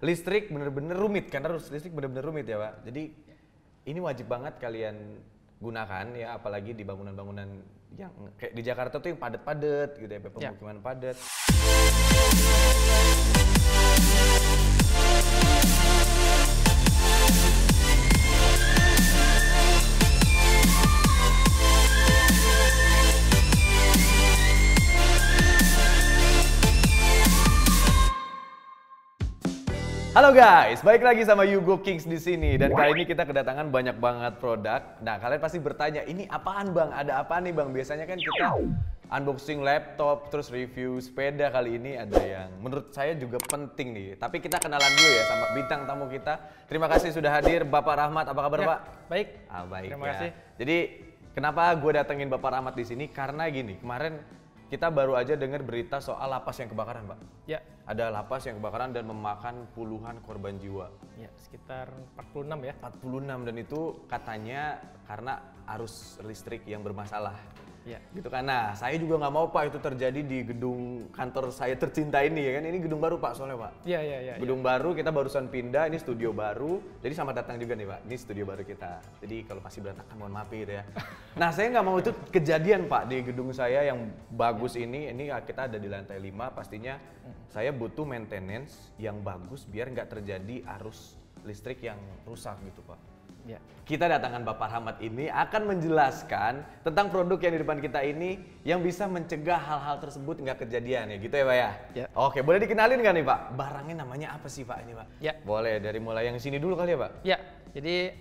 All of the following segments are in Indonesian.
listrik bener-bener rumit, karena listrik bener-bener rumit ya Pak. Jadi ini wajib banget kalian gunakan ya, apalagi di bangunan-bangunan yang kayak di Jakarta tuh yang padat-padat gitu ya, pemukiman padat. Halo guys, balik lagi sama Yugo Kings di sini dan kali ini kita kedatangan banyak banget produk. Nah, kalian pasti bertanya, ini apaan Bang? Ada apa nih Bang? Biasanya kan kita unboxing laptop, terus review sepeda. Kali ini ada yang menurut saya juga penting nih. Tapi kita kenalan dulu ya sama bintang tamu kita. Terima kasih sudah hadir Bapak Rahmat. Apa kabar ya, Pak? Baik. Baik. Terima kasih. Jadi kenapa gue datengin Bapak Rahmat di sini? Karena gini, kemarin kita baru aja dengar berita soal lapas yang kebakaran, Pak. Ya. Ada lapas yang kebakaran dan memakan puluhan korban jiwa. Ya, sekitar 46 ya. 46, dan itu katanya karena arus listrik yang bermasalah. Ya. Gitu kan. Nah, saya juga nggak mau Pak itu terjadi di gedung kantor saya tercinta ini ya kan. Ini gedung baru Pak soalnya Pak. Iya. Gedung baru, kita barusan pindah, ini studio baru. Jadi selamat datang juga nih Pak, ini studio baru kita. Jadi kalau masih berantakan mohon maaf gitu ya. Nah, saya nggak mau itu kejadian Pak di gedung saya yang bagus ini kita ada di lantai 5, pastinya saya butuh maintenance yang bagus biar nggak terjadi arus listrik yang rusak gitu Pak. Ya. Kita datangkan Bapak Rahmat ini akan menjelaskan tentang produk yang di depan kita ini yang bisa mencegah hal-hal tersebut nggak kejadian ya gitu ya Pak ya? Ya. Oke, boleh dikenalin nggak nih Pak? Barangnya namanya apa sih Pak ini Pak? Ya. Boleh dari mulai yang sini dulu kali ya Pak? Ya, jadi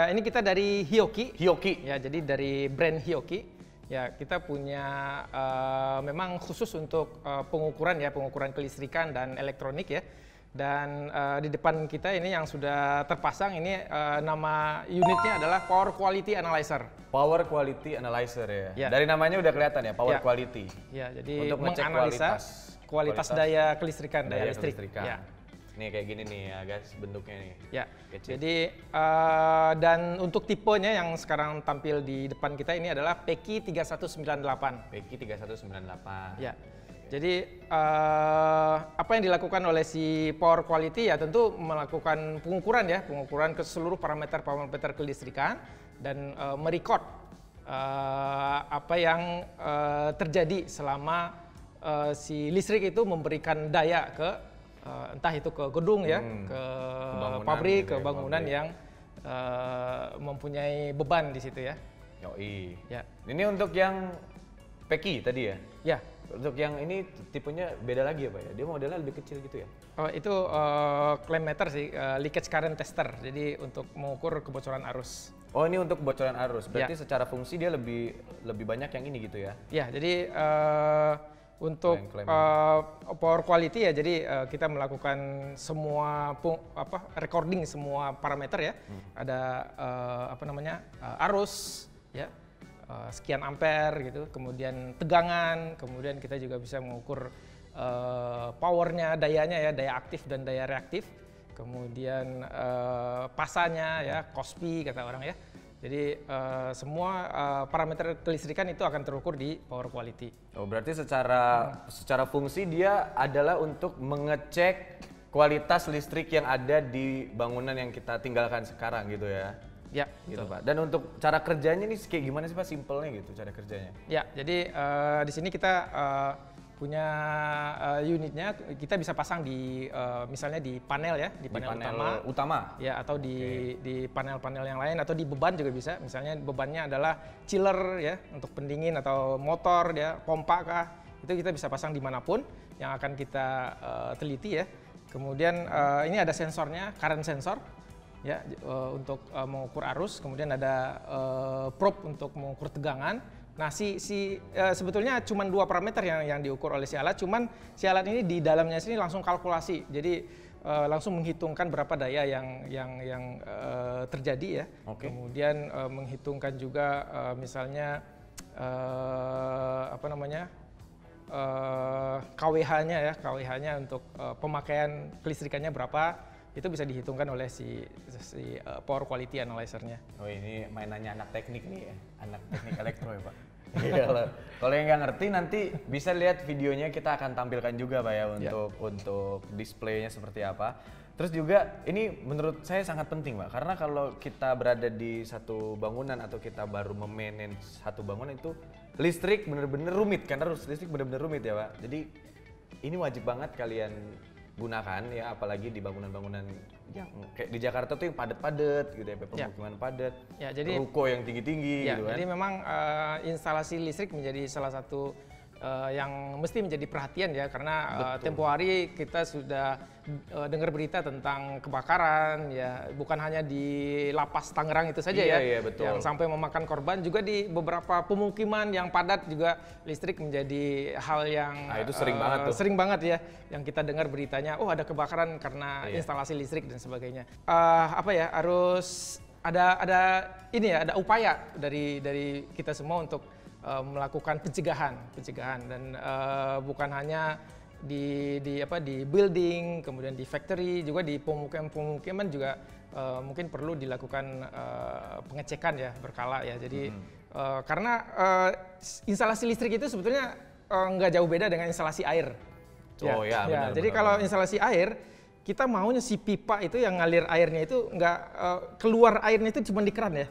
ini kita dari Hioki. Hioki? Ya, jadi dari brand Hioki. Ya, kita punya memang khusus untuk pengukuran kelistrikan dan elektronik ya. Dan di depan kita ini yang sudah terpasang ini nama unitnya adalah Power Quality Analyzer. Power Quality Analyzer ya. Ya. Dari namanya udah kelihatan ya, Power Ya. Quality. Ya, jadi untuk ngecek menganalisa kualitas daya kelistrikan, daya listrik. Ya. Nih kayak gini nih ya guys bentuknya nih. Ya. Kecil. Jadi dan untuk tipenya yang sekarang tampil di depan kita ini adalah PQ 3198. PQ 3198. Ya. Jadi apa yang dilakukan oleh si Power Quality ya tentu melakukan pengukuran ke seluruh parameter kelistrikan dan merecord apa yang terjadi selama si listrik itu memberikan daya ke entah itu ke gedung ya, ke pabrik, ke bangunan yang mempunyai beban di situ ya. Yoi. Ya. Ini untuk yang PQ tadi ya? Ya. Untuk yang ini tipenya beda lagi ya Pak ya? Dia modelnya lebih kecil gitu ya? Oh, itu clamp meter sih, leakage current tester. Jadi untuk mengukur kebocoran arus. Oh, ini untuk kebocoran arus. Berarti Ya. secara fungsi dia lebih banyak yang ini gitu ya? Ya, jadi untuk power quality ya, jadi kita melakukan semua recording semua parameter ya. Ada arus ya. Sekian ampere gitu, kemudian tegangan, kemudian kita juga bisa mengukur powernya, dayanya ya, daya aktif dan daya reaktif, kemudian pasanya ya, KOSPI kata orang ya. Jadi semua parameter kelistrikan itu akan terukur di power quality. Oh, berarti secara fungsi dia adalah untuk mengecek kualitas listrik yang ada di bangunan yang kita tinggalkan sekarang gitu ya? Ya, gitu Pak. Dan untuk cara kerjanya ini kayak gimana sih Pak, simpelnya gitu cara kerjanya? Ya, jadi di sini kita punya unitnya, kita bisa pasang di misalnya di panel ya, di panel utama. Ya, atau di panel-panel yang lain, atau di beban juga bisa. Misalnya bebannya adalah chiller ya, untuk pendingin atau motor ya, pompa kah, itu kita bisa pasang dimanapun yang akan kita teliti ya. Kemudian ini ada sensornya, current sensor. Ya, untuk mengukur arus, kemudian ada probe untuk mengukur tegangan. Nah, sebetulnya cuma 2 parameter yang diukur oleh si alat, cuman si alat ini di dalamnya sini langsung kalkulasi, jadi langsung menghitungkan berapa daya yang terjadi ya. Okay. Kemudian menghitungkan juga misalnya KWH-nya untuk pemakaian kelistrikannya berapa. Itu bisa dihitungkan oleh si Power Quality Analyzer-nya. Oh, ini mainannya anak teknik nih ya, anak teknik elektro ya Pak? Kalau yang nggak ngerti nanti bisa lihat videonya, kita akan tampilkan juga Pak ya untuk displaynya seperti apa. Terus juga ini menurut saya sangat penting Pak, karena kalau kita berada di satu bangunan atau kita baru memanage satu bangunan itu listrik bener-bener rumit, karena listrik bener-bener rumit ya Pak. Jadi ini wajib banget kalian gunakan ya, apalagi di bangunan-bangunan yang kayak di Jakarta tuh yang padat-padat gitu ya, pemukiman padat, ruko yang tinggi-tinggi gitu kan. Jadi memang instalasi listrik menjadi salah satu yang mesti menjadi perhatian ya, karena tempo hari kita sudah dengar berita tentang kebakaran ya, bukan hanya di lapas Tangerang itu saja yang sampai memakan korban, juga di beberapa pemukiman yang padat juga listrik menjadi hal yang itu sering banget tuh. Sering banget ya yang kita dengar beritanya, oh ada kebakaran karena instalasi listrik dan sebagainya. Harus ada upaya dari kita semua untuk melakukan pencegahan dan bukan hanya di building, kemudian di factory, juga di pemukiman juga mungkin perlu dilakukan pengecekan ya berkala ya. Jadi karena instalasi listrik itu sebetulnya nggak jauh beda dengan instalasi air. Benar, jadi kalau instalasi air, kita maunya si pipa itu yang ngalir airnya itu nggak keluar airnya itu cuma di keran ya.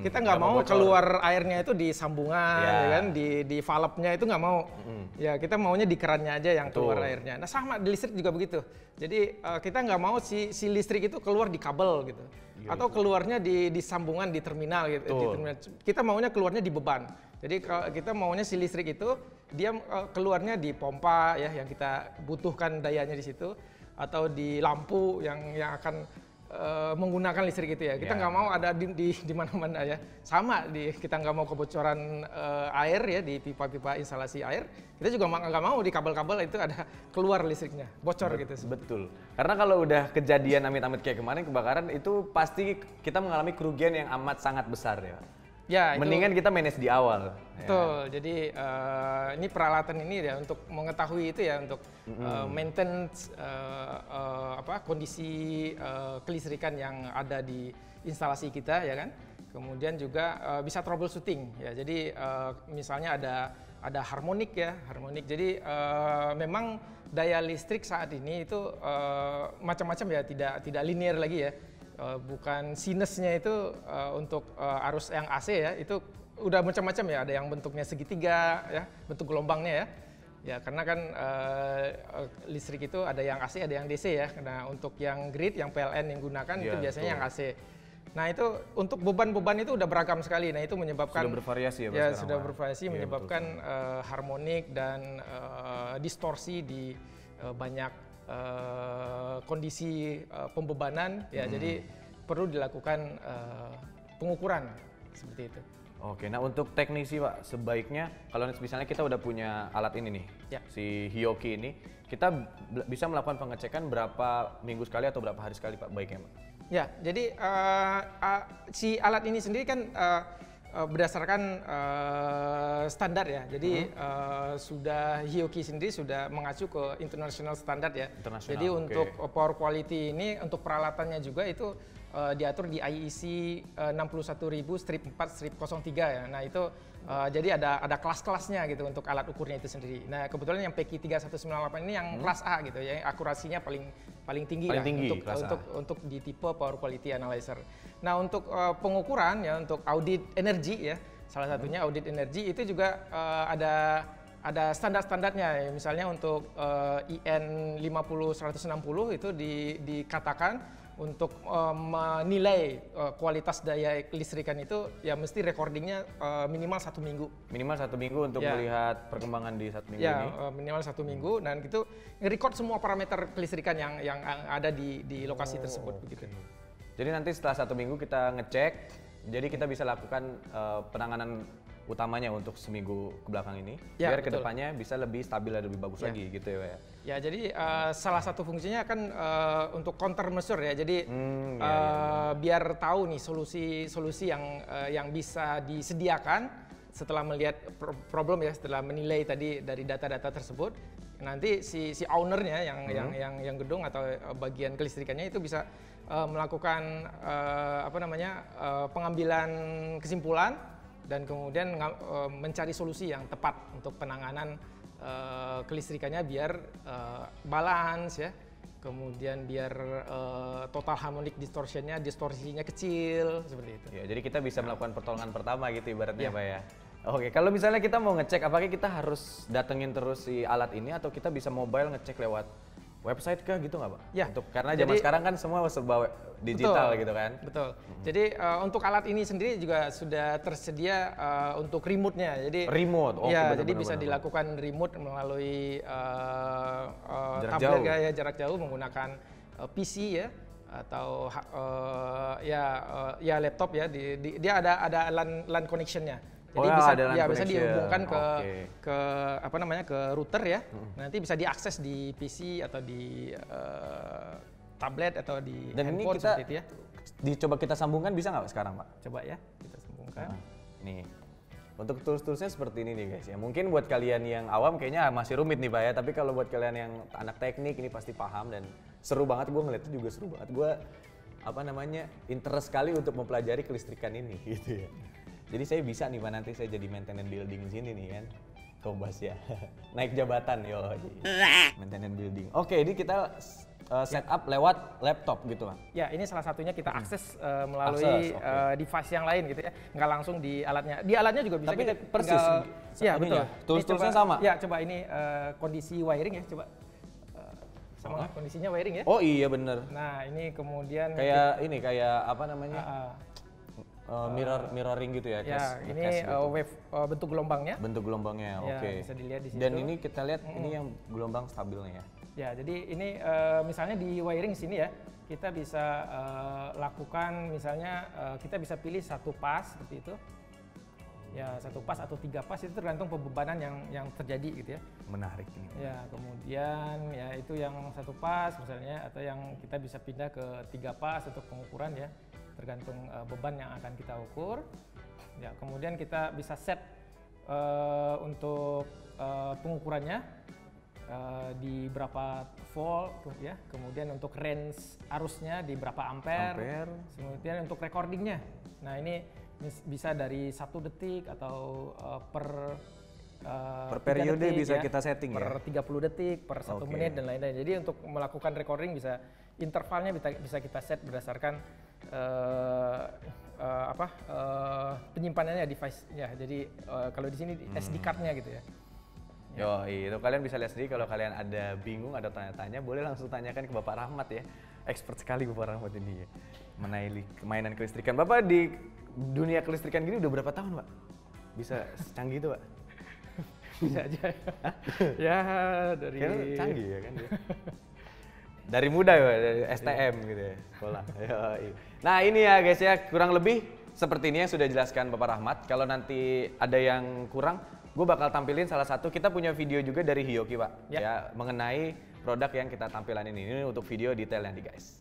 Kita nggak mau keluar airnya itu di sambungan, ya kan, di valve-nya itu nggak mau. Ya kita maunya di kerannya aja yang keluar airnya. Nah sama di listrik juga begitu. Jadi kita nggak mau si listrik itu keluar di kabel gitu, atau keluarnya di sambungan di terminal gitu. Di terminal. Kita maunya keluarnya di beban. Jadi kita maunya si listrik itu dia keluarnya di pompa ya, yang kita butuhkan dayanya di situ, atau di lampu yang akan menggunakan listrik itu ya. Kita nggak mau ada di mana-mana ya. Sama kita nggak mau kebocoran air ya di pipa-pipa instalasi air. Kita juga nggak mau di kabel-kabel itu ada keluar listriknya, bocor gitu. Betul. Karena kalau udah kejadian amit-amit kayak kemarin kebakaran, itu pasti kita mengalami kerugian yang amat sangat besar ya. Ya, mendingan kita manage di awal. Betul. Jadi ini peralatan ini ya untuk mengetahui itu ya, untuk maintain kondisi kelistrikan yang ada di instalasi kita ya kan. Kemudian juga bisa troubleshooting ya. Jadi misalnya ada harmonik ya, harmonik. Jadi memang daya listrik saat ini itu macam-macam ya, tidak linear lagi ya. Bukan sinusnya itu untuk arus yang AC ya, itu udah macam-macam ya, ada yang bentuknya segitiga ya, bentuk gelombangnya ya. Ya karena kan listrik itu ada yang AC, ada yang DC ya. Nah untuk yang grid, yang PLN yang gunakan itu biasanya yang AC. Nah itu untuk beban-beban itu udah beragam sekali. Nah itu menyebabkan sudah bervariasi ya sudah bervariasi, menyebabkan harmonik dan distorsi di banyak kondisi pembebanan ya. Jadi perlu dilakukan pengukuran seperti itu. Oke, nah untuk teknisi Pak, sebaiknya kalau misalnya kita udah punya alat ini nih, si Hioki ini, kita bisa melakukan pengecekan berapa minggu sekali atau berapa hari sekali Pak baiknya Pak? Ya, jadi si alat ini sendiri kan berdasarkan standar ya. Jadi sudah Hioki sendiri sudah mengacu ke international standard ya. Jadi untuk power quality ini, untuk peralatannya juga itu diatur di IEC 61000-4/03 ya. Nah itu jadi ada kelas-kelasnya gitu untuk alat ukurnya itu sendiri. Nah kebetulan yang PEKI 3198 ini yang kelas A gitu ya, akurasinya paling tinggi, untuk di tipe power quality analyzer. Nah untuk pengukuran ya, untuk audit energi ya, salah satunya audit energi itu juga ada standar-standarnya ya. Misalnya untuk IN 50160 itu dikatakan untuk menilai kualitas daya listrikan itu ya mesti recordingnya minimal 1 minggu. Minimal 1 minggu untuk melihat perkembangan di 1 minggu ini? Ya, minimal 1 minggu, dan itu record semua parameter kelistrikan yang ada di lokasi tersebut begitu. Jadi nanti setelah 1 minggu kita ngecek, jadi kita bisa lakukan penanganan utamanya untuk seminggu ke belakang ini, biar kedepannya bisa lebih stabil dan lebih bagus lagi gitu ya Pak ya? Ya, jadi salah satu fungsinya kan untuk counter measure ya, jadi biar tahu nih solusi yang bisa disediakan setelah melihat problem ya, setelah menilai tadi dari data-data tersebut, nanti si ownernya yang gedung atau bagian kelistrikannya itu bisa melakukan pengambilan kesimpulan dan kemudian mencari solusi yang tepat untuk penanganan kelistrikannya biar balance ya. Kemudian biar total harmonic distorsinya kecil seperti itu. Ya, jadi kita bisa melakukan pertolongan pertama gitu ibaratnya Pak ya. Oke, kalau misalnya kita mau ngecek, apakah kita harus datengin terus si alat ini atau kita bisa mobile ngecek lewat website kah gitu nggak Pak? Ya. Karena zaman sekarang kan semua serba digital gitu kan? Betul. Jadi untuk alat ini sendiri juga sudah tersedia untuk remote-nya. Jadi remote. Ya, jadi bisa dilakukan remote melalui tablet jarak jauh menggunakan PC ya atau ya laptop ya. Dia ada LAN connection-nya. Jadi bisa dihubungkan ke apa namanya ke router ya. Nanti bisa diakses di PC atau di tablet atau di handphone seperti itu ya. Dicoba kita sambungkan bisa nggak sekarang Pak? Coba ya kita sambungkan. Nih. Untuk tools-toolsnya seperti ini nih guys ya. Mungkin buat kalian yang awam kayaknya masih rumit nih Pak ya. Tapi kalau buat kalian yang anak teknik ini pasti paham dan seru banget. Gue ngeliatnya juga seru banget. Gue interest sekali untuk mempelajari kelistrikan ini gitu ya. Jadi saya bisa nih Pak, nanti saya jadi maintenance building di sini nih kan. Kobas ya. Naik jabatan yo. Maintenance building. Oke, ini kita setup lewat laptop gitu Pak. Ya, ini salah satunya kita akses melalui device yang lain gitu ya. Nggak langsung di alatnya. Di alatnya juga bisa. Tapi kita persis. Ya, betul. Tools-toolsnya sama. Ya, coba ini kondisi wiring ya, coba. Sama kondisinya wiring ya. Oh iya bener. Nah, ini kemudian kayak apa namanya? Mirroring gitu ya. Ya, ini gitu. Wave bentuk gelombangnya. Bentuk gelombangnya, ya, oke. Bisa dilihat di situ. Dan ini kita lihat ini yang gelombang stabilnya ya. Ya, jadi ini misalnya di wiring sini ya, kita bisa lakukan misalnya kita bisa pilih satu pas seperti itu. Ya, satu pas atau 3 pas itu tergantung pembebanan yang terjadi gitu ya. Menarik ini. Ya, kemudian ya itu yang satu pas misalnya atau yang kita bisa pindah ke 3 pas untuk pengukuran ya. Tergantung beban yang akan kita ukur. Ya, kemudian kita bisa set untuk pengukurannya di berapa volt ya. Kemudian untuk range arusnya di berapa ampere. Kemudian untuk recordingnya. Nah, ini bisa dari 1 detik atau per periode detik, bisa ya, kita setting per 30 detik, per 1 menit dan lain-lain. Jadi untuk melakukan recording bisa intervalnya bisa kita set berdasarkan penyimpanannya device ya. Jadi kalau di sini SD card-nya gitu ya. Yo, itu kalian bisa lihat sendiri. Kalau kalian ada bingung, ada tanya-tanya, boleh langsung tanyakan ke Bapak Rahmat ya. Expert sekali Bapak Rahmat ini ya. Mengenai mainan kelistrikan. Bapak di dunia kelistrikan gini udah berapa tahun Pak? Bisa secanggih itu Pak? Bisa aja ya. Dari kayaknya canggih ya kan dia. Dari muda ya, dari STM gitu ya, sekolah. Nah ini ya guys ya, kurang lebih seperti ini yang sudah dijelaskan Bapak Rahmat. Kalau nanti ada yang kurang, gue bakal tampilin salah satu. Kita punya video juga dari Hyoki Pak, ya mengenai produk yang kita tampilan ini. Ini untuk video detailnya nih guys.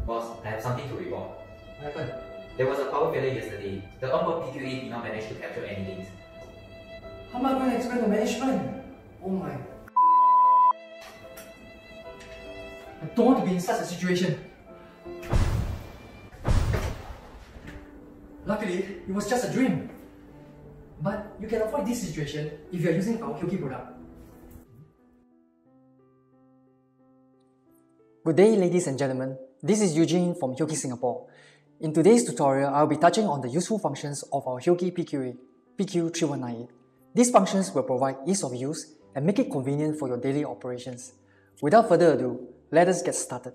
Boss, I have something to report. What happened? There was a power failure yesterday. The onboard PQA did not manage to capture any links. How am I going to explain to management? Oh my. I don't want to be in such a situation. Luckily, it was just a dream. But you can avoid this situation if you are using our Hyoki product. Good day, ladies and gentlemen. This is Eugene from Hyoki Singapore. In today's tutorial, I'll be touching on the useful functions of our Hyoki PQA, PQ3198. These functions will provide ease of use and make it convenient for your daily operations. Without further ado, let us get started.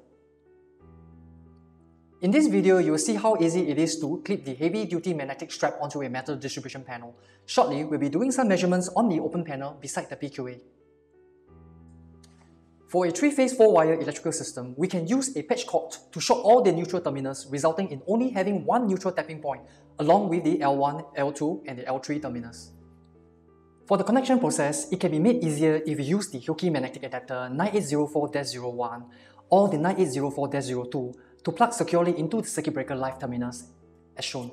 In this video, you will see how easy it is to clip the heavy-duty magnetic strap onto a metal distribution panel. Shortly, we'll be doing some measurements on the open panel beside the PQA. For a 3-phase 4-wire electrical system, we can use a patch cord to short all the neutral terminals, resulting in only having one neutral tapping point, along with the L1, L2, and the L3 terminals. For the connection process, it can be made easier if we use the Hyoki magnetic adapter 9804-01 or the 9804-02 to plug securely into the circuit breaker live terminals, as shown.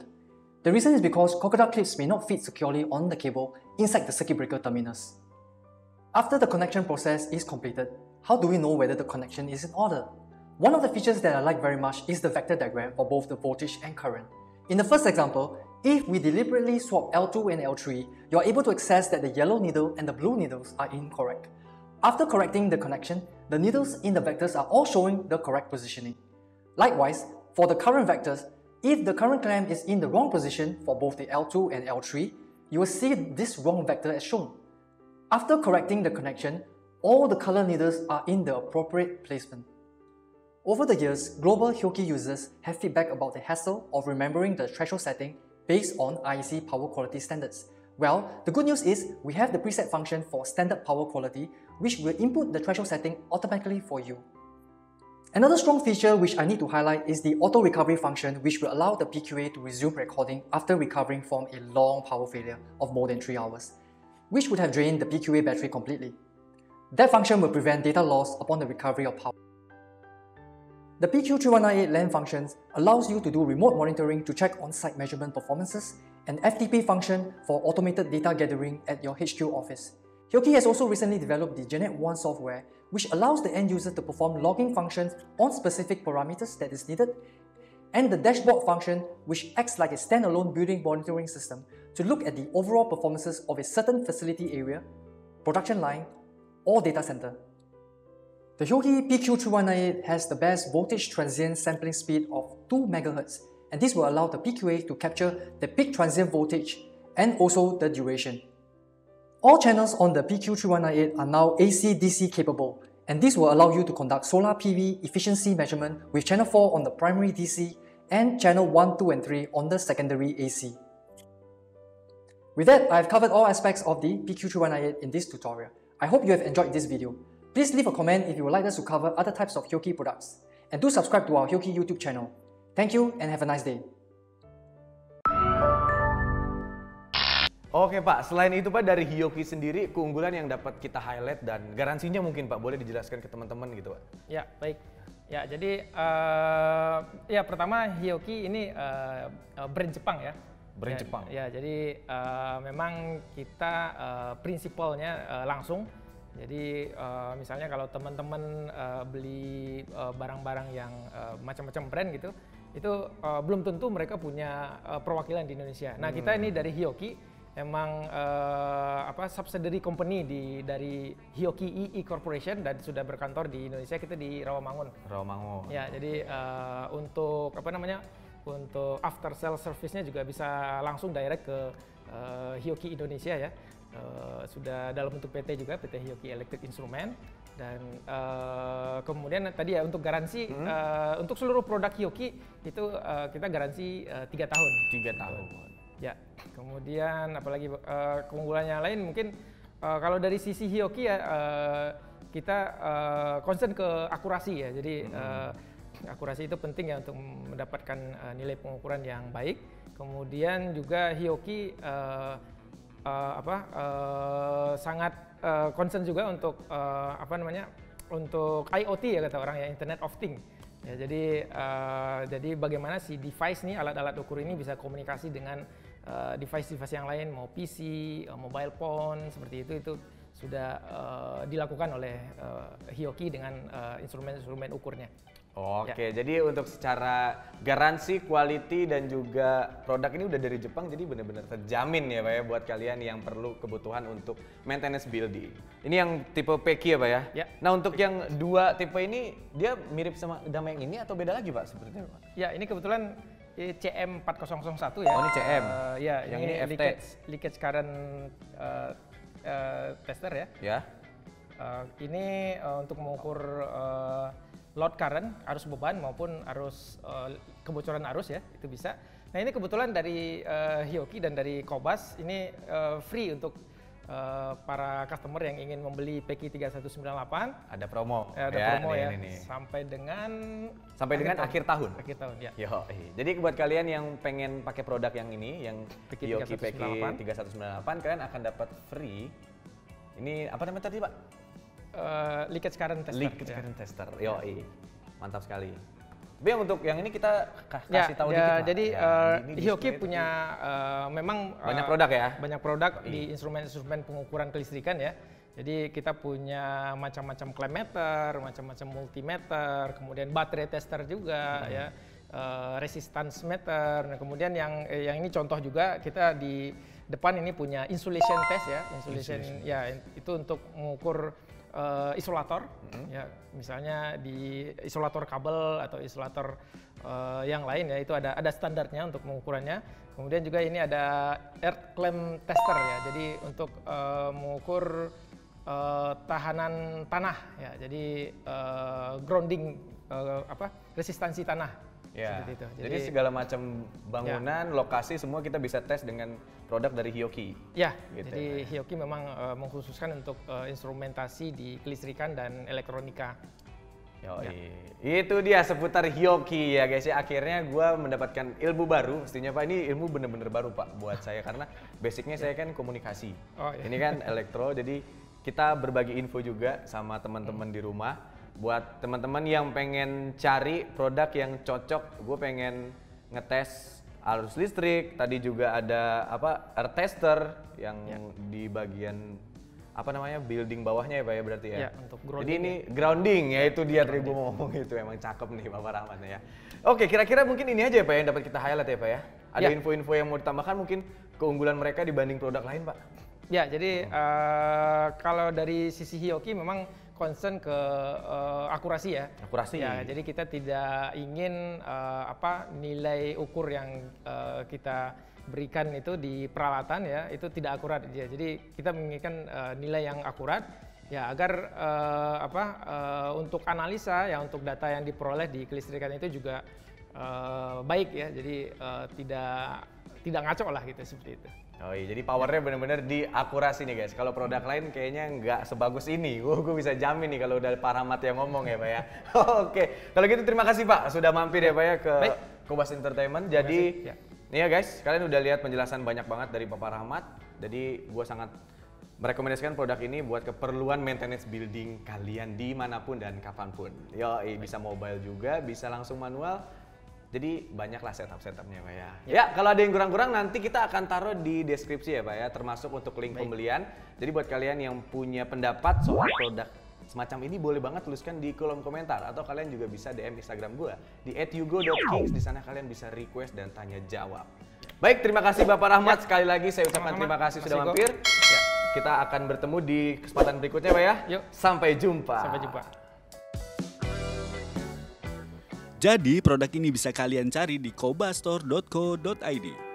The reason is because crocodile clips may not fit securely on the cable inside the circuit breaker terminals. After the connection process is completed, how do we know whether the connection is in order? One of the features that I like very much is the vector diagram for both the voltage and current. In the first example, if we deliberately swap L2 and L3, you are able to access that the yellow needle and the blue needles are incorrect. After correcting the connection, the needles in the vectors are all showing the correct positioning. Likewise, for the current vectors, if the current clamp is in the wrong position for both the L2 and L3, you will see this wrong vector as shown. After correcting the connection, all the color needles are in the appropriate placement. Over the years, global Hioki users have feedback about the hassle of remembering the threshold setting based on IEC power quality standards. Well, the good news is we have the preset function for standard power quality, which will input the threshold setting automatically for you. Another strong feature which I need to highlight is the auto recovery function, which will allow the PQA to resume recording after recovering from a long power failure of more than 3 hours, which would have drained the PQA battery completely. That function will prevent data loss upon the recovery of power. The PQ3198 LAN functions allows you to do remote monitoring to check on-site measurement performances and FTP function for automated data gathering at your HQ office. Hioki has also recently developed the Genet1 software, which allows the end user to perform logging functions on specific parameters that is needed, and the dashboard function, which acts like a standalone building monitoring system to look at the overall performances of a certain facility area, production line, or data center. The Hioki PQ3198 has the best voltage transient sampling speed of 2 MHz, and this will allow the PQA to capture the peak transient voltage and also the duration. All channels on the PQ3198 are now AC-DC capable, and this will allow you to conduct solar PV efficiency measurement with channel 4 on the primary DC and channel 1, 2 and 3 on the secondary AC. With that, I have covered all aspects of the PQ3198 in this tutorial. I hope you have enjoyed this video. Please leave a comment if you would like us to cover other types of Hioki products. And do subscribe to our Hioki YouTube channel. Thank you and have a nice day. Oke Pak, selain itu Pak, dari Hioki sendiri keunggulan yang dapat kita highlight dan garansinya mungkin Pak, boleh dijelaskan ke teman-teman gitu Pak? Ya, baik. Ya, jadi ya pertama Hioki ini brand Jepang ya. Brand Jepang? Ya, jadi memang kita prinsipalnya langsung. Jadi misalnya kalau teman-teman beli barang-barang yang macam-macam brand gitu, itu belum tentu mereka punya perwakilan di Indonesia. Nah, kita ini dari Hioki emang subsidiary company dari Hioki EE Corporation dan sudah berkantor di Indonesia, kita di Rawamangun. Rawamangun. Ya, jadi untuk untuk after sale service-nya juga bisa langsung direct ke Hioki Indonesia ya. Sudah dalam bentuk PT juga, PT Hioki Electric Instrument, dan kemudian tadi ya untuk garansi untuk seluruh produk Hioki itu kita garansi 3 tahun. 3 tahun. Ya, kemudian apalagi keunggulannya lain mungkin kalau dari sisi Hioki ya kita concern ke akurasi ya, jadi akurasi itu penting ya untuk mendapatkan nilai pengukuran yang baik. Kemudian juga Hioki sangat concern juga untuk untuk IoT ya kata orang ya, Internet of Things. Ya, jadi bagaimana si device nih, alat-alat ukur ini bisa komunikasi dengan device-device yang lain, mau PC, mobile phone, seperti itu sudah dilakukan oleh Hioki dengan instrumen-instrumen ukurnya. Oke, ya. Jadi untuk secara garansi, quality dan juga produk ini udah dari Jepang, jadi benar-benar terjamin ya Pak ya buat kalian yang perlu kebutuhan untuk maintenance building. Ini yang tipe PQ ya Pak ya? Ya. Nah untuk yang dua tipe ini, dia mirip sama yang ini atau beda lagi Pak sepertinya Pak? Ya, ini kebetulan CM4001 ya. Oh ini CM? Ya, yang ini FT? Leakage current tester ya. Ya. Ini untuk mengukur load current, arus beban maupun arus kebocoran arus ya, itu bisa. Nah ini kebetulan dari Hioki dan dari Kobas ini free untuk para customer yang ingin membeli PQ3198. Ada promo. Ada promo ya. Ini. Sampai dengan akhir tahun. Akhir tahun ya. Yo, jadi buat kalian yang pengen pakai produk yang ini, yang Hioki PQ3198, kalian akan dapat free. Ini apa namanya tadi Pak? Leakage current tester. Leakage current tester, yoi, mantap sekali. Tapi yang untuk yang ini kita kasih tahu dikit Pak. Jadi Hioki punya memang banyak produk ya. Banyak produk di instrumen-instrumen pengukuran kelistrikan ya. Jadi kita punya macam-macam clamp meter, macam-macam multimeter, kemudian baterai tester juga ya, resistance meter. Nah, kemudian yang ini contoh juga kita di depan ini punya insulation test ya, insulation ya itu untuk mengukur isolator ya, misalnya di isolator kabel atau isolator yang lain ya, itu ada standarnya untuk pengukurannya. Kemudian juga ini ada earth clamp tester ya, jadi untuk mengukur tahanan tanah ya, jadi grounding resistansi tanah. Ya. Seperti itu. Jadi segala macam bangunan, lokasi semua kita bisa tes dengan produk dari Hioki. Ya, gitu jadi ya. Hioki memang mengkhususkan untuk instrumentasi di kelistrikan dan elektronika. Itu dia seputar Hioki ya guys ya. Akhirnya gue mendapatkan ilmu baru. Mestinya Pak, ini ilmu bener-bener baru Pak buat saya, karena basicnya saya kan komunikasi. Ini kan elektro, jadi kita berbagi info juga sama teman-teman di rumah. Buat teman-teman yang pengen cari produk yang cocok, gue pengen ngetes arus listrik. Tadi juga ada air tester yang di bagian building bawahnya ya Pak ya, berarti ya. Untuk grounding. Jadi ini grounding ya, itu dia tadi gue mau ngomong itu, emang cakep nih Bapak Rahmat ya. Oke, kira-kira mungkin ini aja ya Pak yang dapat kita highlight ya Pak ya. Ada info-info yang mau ditambahkan mungkin keunggulan mereka dibanding produk lain Pak? Ya, jadi kalau dari sisi Hioki memang concern ke akurasi ya. Akurasi. Ya, jadi kita tidak ingin nilai ukur yang kita berikan itu di peralatan ya, itu tidak akurat ya. Jadi kita menginginkan nilai yang akurat ya, agar untuk analisa ya, untuk data yang diperoleh di kelistrikan itu juga baik ya. Jadi tidak ngaco lah gitu, seperti itu. Oh iya, jadi powernya benar-benar di akurasi nih guys. Kalau produk lain kayaknya nggak sebagus ini. Gue bisa jamin nih kalau udah Pak Rahmat yang ngomong ya Pak ya. Oke, kalau gitu terima kasih Pak sudah mampir ya Pak ya ke Kobas Entertainment. Jadi nih ya guys, kalian udah lihat penjelasan banyak banget dari Bapak Rahmat. Jadi gue sangat merekomendasikan produk ini buat keperluan maintenance building kalian dimanapun dan kapanpun. Bisa mobile juga, bisa langsung manual. Jadi banyaklah setup-setupnya Pak ya. Ya, kalau ada yang kurang-kurang nanti kita akan taruh di deskripsi ya Pak ya, termasuk untuk link pembelian. Jadi buat kalian yang punya pendapat soal produk semacam ini boleh banget tuliskan di kolom komentar, atau kalian juga bisa DM Instagram gue di @yugo.kings. Di sana kalian bisa request dan tanya jawab. Baik, terima kasih Bapak Rahmat. Sekali lagi saya ucapkan terima kasih sudah mampir. Kita akan bertemu di kesempatan berikutnya Pak ya. Yuk. Sampai jumpa. Sampai jumpa. Jadi produk ini bisa kalian cari di kobastore.co.id.